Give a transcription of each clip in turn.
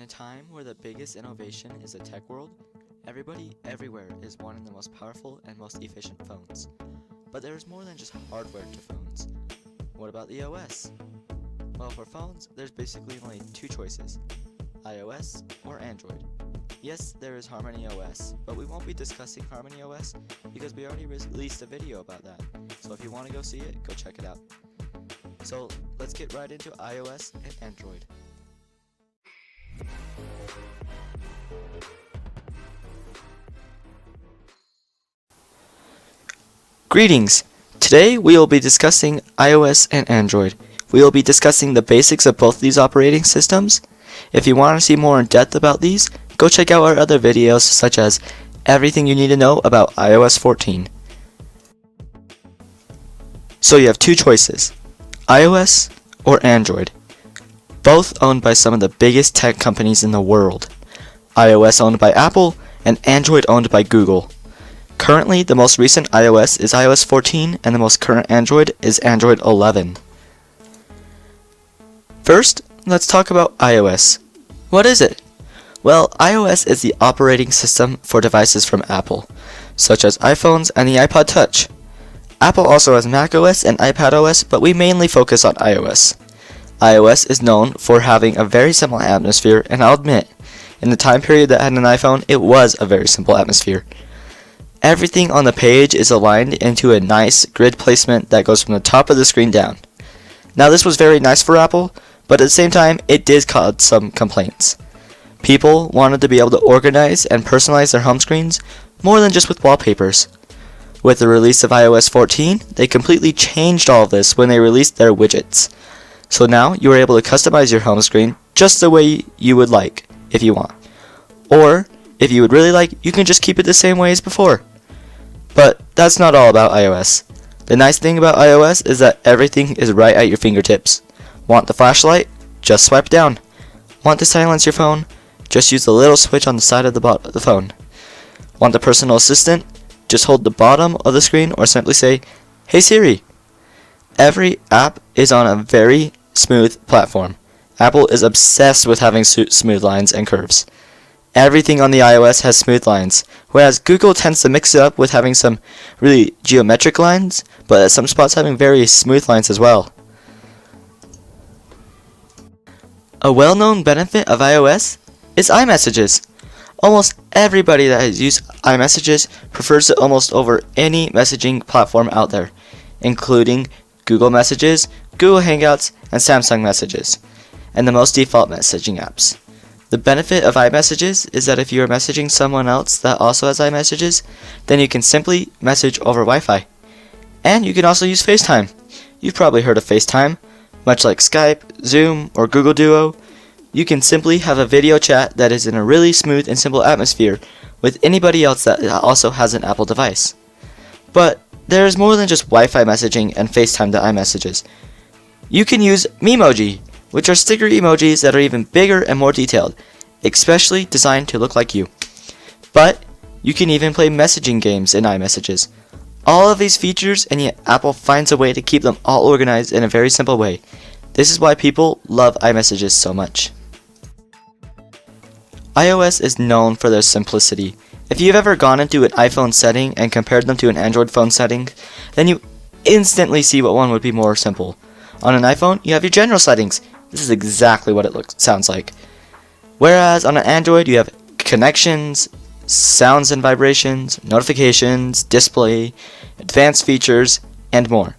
In a time where the biggest innovation is the tech world, everybody everywhere is wanting the most powerful and most efficient phones. But there is more than just hardware to phones. What about the OS? Well, for phones, there's basically only two choices, iOS or Android. Yes, there is Harmony OS, but we won't be discussing Harmony OS because we already released a video about that. So if you want to go see it, go check it out. So let's get right into iOS and Android. Greetings! Today we will be discussing iOS and Android. We will be discussing the basics of both these operating systems. If you want to see more in depth about these, go check out our other videos such as everything you need to know about iOS 14. So you have two choices, iOS or Android. Both owned by some of the biggest tech companies in the world. iOS owned by Apple and Android owned by Google. Currently, the most recent iOS is iOS 14 and the most current Android is Android 11. First, let's talk about iOS. What is it? Well, iOS is the operating system for devices from Apple, such as iPhones and the iPod Touch. Apple also has macOS and iPadOS, but we mainly focus on iOS. iOS is known for having a very simple atmosphere, and I'll admit, in the time period that I had an iPhone, it was a very simple atmosphere. Everything on the page is aligned into a nice grid placement that goes from the top of the screen down. Now this was very nice for Apple, but at the same time it did cause some complaints. People wanted to be able to organize and personalize their home screens more than just with wallpapers. With the release of iOS 14, they completely changed all of this when they released their widgets. So now you are able to customize your home screen just the way you would like, if you want. Or, if you would really like, you can just keep it the same way as before. But that's not all about iOS. The nice thing about iOS is that everything is right at your fingertips. Want the flashlight? Just swipe down. Want to silence your phone? Just use the little switch on the side of the phone. Want the personal assistant? Just hold the bottom of the screen or simply say, "Hey Siri." Every app is on a very smooth platform. Apple is obsessed with having smooth lines and curves. Everything on the iOS has smooth lines, whereas Google tends to mix it up with having some really geometric lines, but at some spots having very smooth lines as well. A well-known benefit of iOS is iMessages. Almost everybody that has used iMessages prefers it almost over any messaging platform out there, including Google Messages, Google Hangouts, and Samsung Messages, and the most default messaging apps. The benefit of iMessages is that if you are messaging someone else that also has iMessages, then you can simply message over Wi-Fi. And you can also use FaceTime. You've probably heard of FaceTime. Much like Skype, Zoom, or Google Duo, you can simply have a video chat that is in a really smooth and simple atmosphere with anybody else that also has an Apple device. But there is more than just Wi-Fi messaging and FaceTime to iMessages. You can use Memoji, which are sticker emojis that are even bigger and more detailed, especially designed to look like you. But you can even play messaging games in iMessages. All of these features, and yet Apple finds a way to keep them all organized in a very simple way. This is why people love iMessages so much. iOS is known for their simplicity. If you've ever gone into an iPhone setting and compared them to an Android phone setting, then you instantly see what one would be more simple. On an iPhone, you have your general settings. This is exactly what it sounds like. Whereas on an Android, you have connections, sounds and vibrations, notifications, display, advanced features, and more.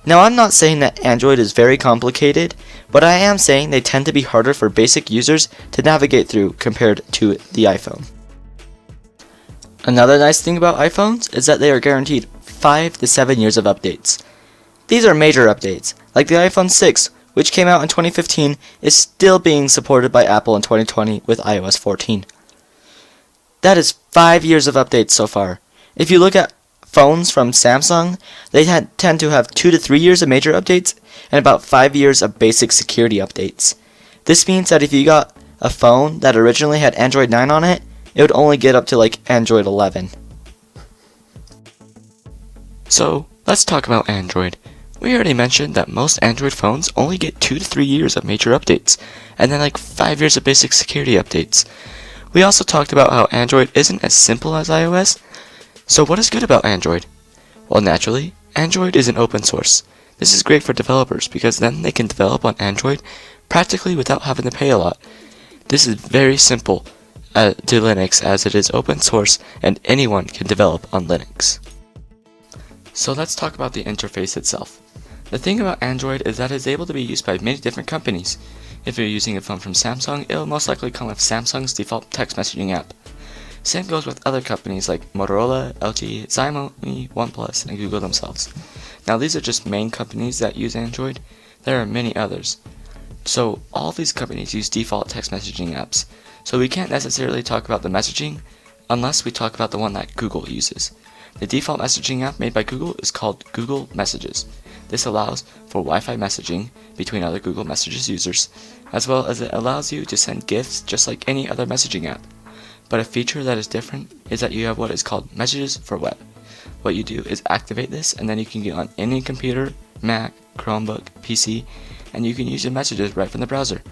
Now, I'm not saying that Android is very complicated, but I am saying they tend to be harder for basic users to navigate through compared to the iPhone. Another nice thing about iPhones is that they are guaranteed 5 to 7 years of updates. These are major updates, like the iPhone 6, which came out in 2015, is still being supported by Apple in 2020 with iOS 14. That is 5 years of updates so far. If you look at phones from Samsung, they tend to have 2 to 3 years of major updates and about 5 years of basic security updates. This means that if you got a phone that originally had Android 9 on it, it would only get up to like Android 11. So, let's talk about Android. We already mentioned that most Android phones only get 2 to 3 years of major updates, and then like 5 years of basic security updates. We also talked about how Android isn't as simple as iOS. So what is good about Android? Well, naturally, Android is an open source. This is great for developers because then they can develop on Android practically without having to pay a lot. This is very simple to Linux as it is open source and anyone can develop on Linux. So let's talk about the interface itself. The thing about Android is that it is able to be used by many different companies. If you're using a phone from Samsung, it will most likely come with Samsung's default text messaging app. Same goes with other companies like Motorola, LG, Xiaomi, OnePlus, and Google themselves. Now these are just main companies that use Android. There are many others. So all these companies use default text messaging apps. So we can't necessarily talk about the messaging unless we talk about the one that Google uses. The default messaging app made by Google is called Google Messages. This allows for Wi-Fi messaging between other Google Messages users, as well as it allows you to send GIFs just like any other messaging app. But a feature that is different is that you have what is called Messages for Web. What you do is activate this, and then you can get on any computer, Mac, Chromebook, PC, and you can use your messages right from the browser.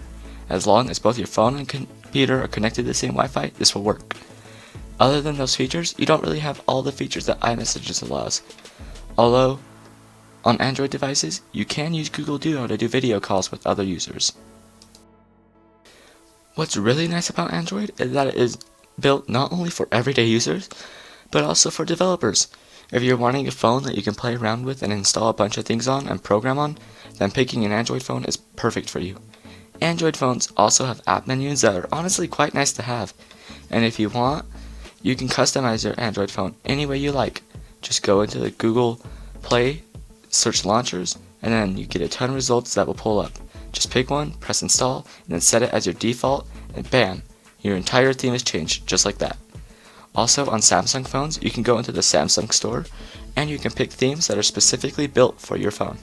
As long as both your phone and computer are connected to the same Wi-Fi, this will work. Other than those features, you don't really have all the features that iMessages allows. Although, on Android devices, you can use Google Duo to do video calls with other users. What's really nice about Android is that it is built not only for everyday users, but also for developers. If you're wanting a phone that you can play around with and install a bunch of things on and program on, then picking an Android phone is perfect for you. Android phones also have app menus that are honestly quite nice to have, and if you want, you can customize your Android phone any way you like. Just go into the Google Play, search launchers, and then you get a ton of results that will pull up. Just pick one, press install, and then set it as your default, and bam, your entire theme is changed just like that. Also on Samsung phones, you can go into the Samsung store, and you can pick themes that are specifically built for your phone.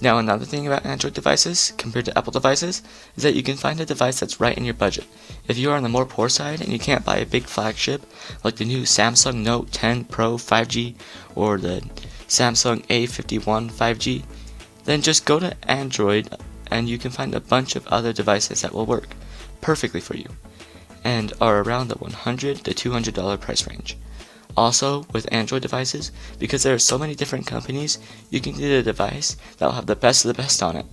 Now another thing about Android devices compared to Apple devices is that you can find a device that's right in your budget. If you are on the more poor side and you can't buy a big flagship like the new Samsung Note 10 Pro 5G or the Samsung A51 5G, then just go to Android and you can find a bunch of other devices that will work perfectly for you and are around the $100 to $200 price range. Also, with Android devices, because there are so many different companies, you can get a device that will have the best of the best on it.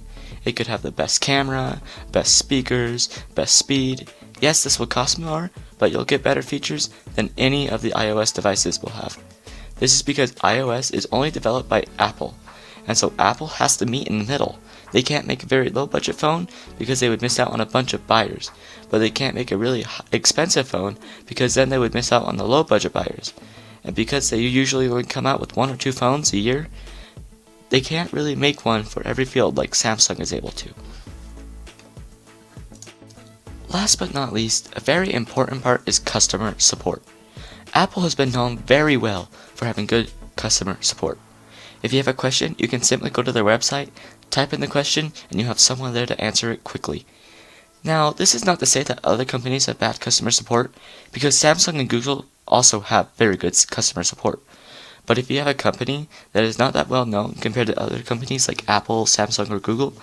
It could have the best camera, best speakers, best speed. Yes, this will cost more, but you'll get better features than any of the iOS devices will have. This is because iOS is only developed by Apple, and so Apple has to meet in the middle. They can't make a very low budget phone because they would miss out on a bunch of buyers, but they can't make a really expensive phone because then they would miss out on the low budget buyers. And because they usually only come out with 1 or 2 phones a year, they can't really make one for every field like Samsung is able to. Last but not least, a very important part is customer support. Apple has been known very well for having good customer support. If you have a question, you can simply go to their website, type in the question, and you have someone there to answer it quickly. Now, this is not to say that other companies have bad customer support, because Samsung and Google also have very good customer support. But if you have a company that is not that well known compared to other companies like Apple, Samsung, or Google,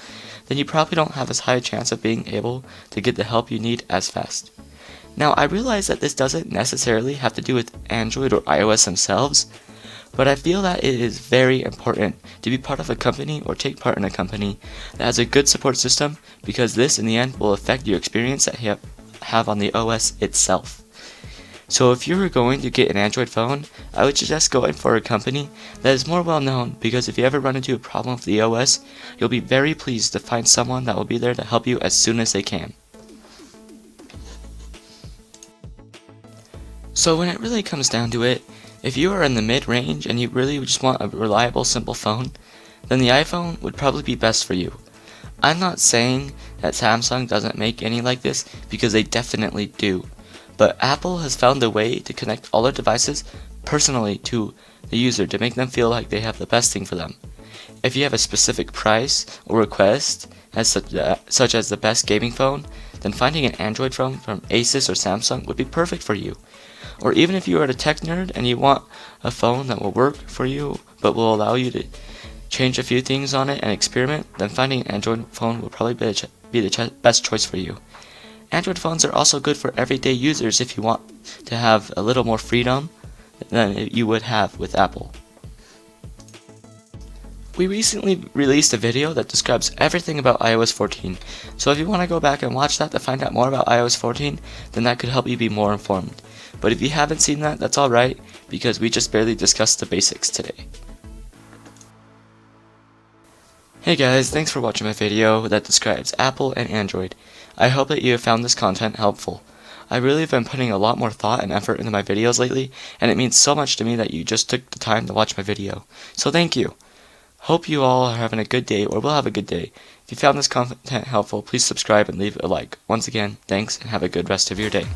then you probably don't have as high a chance of being able to get the help you need as fast. Now, I realize that this doesn't necessarily have to do with Android or iOS themselves, but I feel that it is very important to be part of a company or take part in a company that has a good support system, because this in the end will affect your experience that you have on the OS itself. So if you were going to get an Android phone, I would suggest going for a company that is more well known, because if you ever run into a problem with the OS, you'll be very pleased to find someone that will be there to help you as soon as they can. So when it really comes down to it, if you are in the mid-range and you really just want a reliable, simple phone, then the iPhone would probably be best for you. I'm not saying that Samsung doesn't make any like this, because they definitely do. But Apple has found a way to connect all their devices personally to the user to make them feel like they have the best thing for them. If you have a specific price or request, such as the best gaming phone, then finding an Android phone from Asus or Samsung would be perfect for you. Or even if you are a tech nerd and you want a phone that will work for you but will allow you to change a few things on it and experiment, then finding an Android phone will probably be the best choice for you. Android phones are also good for everyday users if you want to have a little more freedom than you would have with Apple. We recently released a video that describes everything about iOS 14, so if you want to go back and watch that to find out more about iOS 14, then that could help you be more informed. But if you haven't seen that, that's alright, because we just barely discussed the basics today. Hey guys, thanks for watching my video that describes Apple and Android. I hope that you have found this content helpful. I really have been putting a lot more thought and effort into my videos lately, and it means so much to me that you just took the time to watch my video. So thank you. Hope you all are having a good day, or will have a good day. If you found this content helpful, please subscribe and leave a like. Once again, thanks and have a good rest of your day.